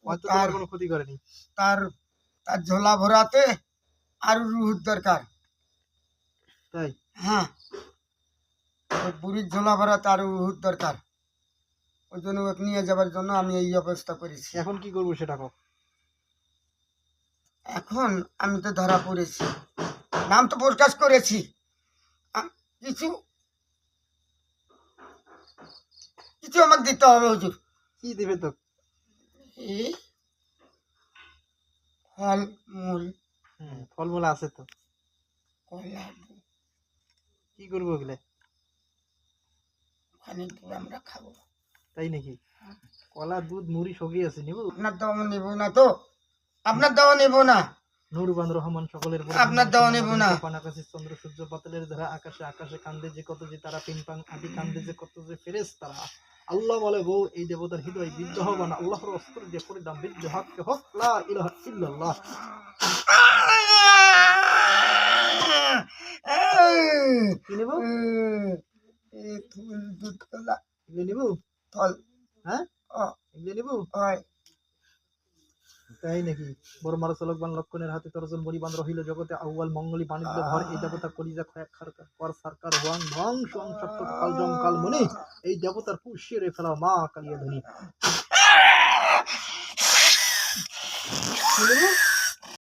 হয়তো তোমার কোনো ক্ষতি করেনি। তার তার ঝোলা ভরাতে আরো রুহুর দরকার। তাই হ্যাঁ, ওই বুড়ির ঝোলা ভরাতে আরো রুহুর দরকার। ওই জন্য ওকে নিয়ে যাবার জন্য আমি এই অবস্থা করেছি। এখন কি করবো সেটা কও। এখন আমি তো ধরা পড়েছি, নাম তো প্রকাশ করেছি, কিছু কিছু আমাকে দিতে হবে হুজুর। কি দিবে তো? এই ফল মূল, ফলমূল আছে তো, কলা, কি করবো ওগুলো? ওখানে গিয়ে আমরা খাবো। তাই নাকি? কলা, দুধ, মুড়ি সবই আছে, নিবো? আপনার দেওয়া নেব না তো, আপনার দেওয়া নেব না, নুরবান রহমান সকলের আপনার দেওয়া নেব না। আকাশে চন্দ্র সূর্য পাতালের ধারা আকাশে আকাশে কান্দে যে কত যে তারা পিনপান আদি কান্দে যে কত যে ফেরেস তারা। আল্লাহ বলে বউ এই দেবতার হৃদয় বিদ্রোহ বানা আল্লাহর অস্ত্র যে পরিণাম বিদ্রোহ হক লা ইলাহা ইল্লাল্লাহ। কি নেব? ফুল দুধ কলা এগুলো নিব? ফল। হ্যাঁ, ও এগুলো নিব? হয়। তাই নাকি? বড় মারা চলকবান লক্ষণের হাতে তর্জন বলিবান রহিল জগতে আউয়াল মঙ্গলী বাণিজ্য ভর এই দেবতা কলিজা খয়াক খারকার কর সরকার ওয়াং ভং সুয়াং সপ্তক কাল জম কাল মনি এই দেবতার পুষ্যেরে ফেলা মা কালিয়া ধনী। কি নেব?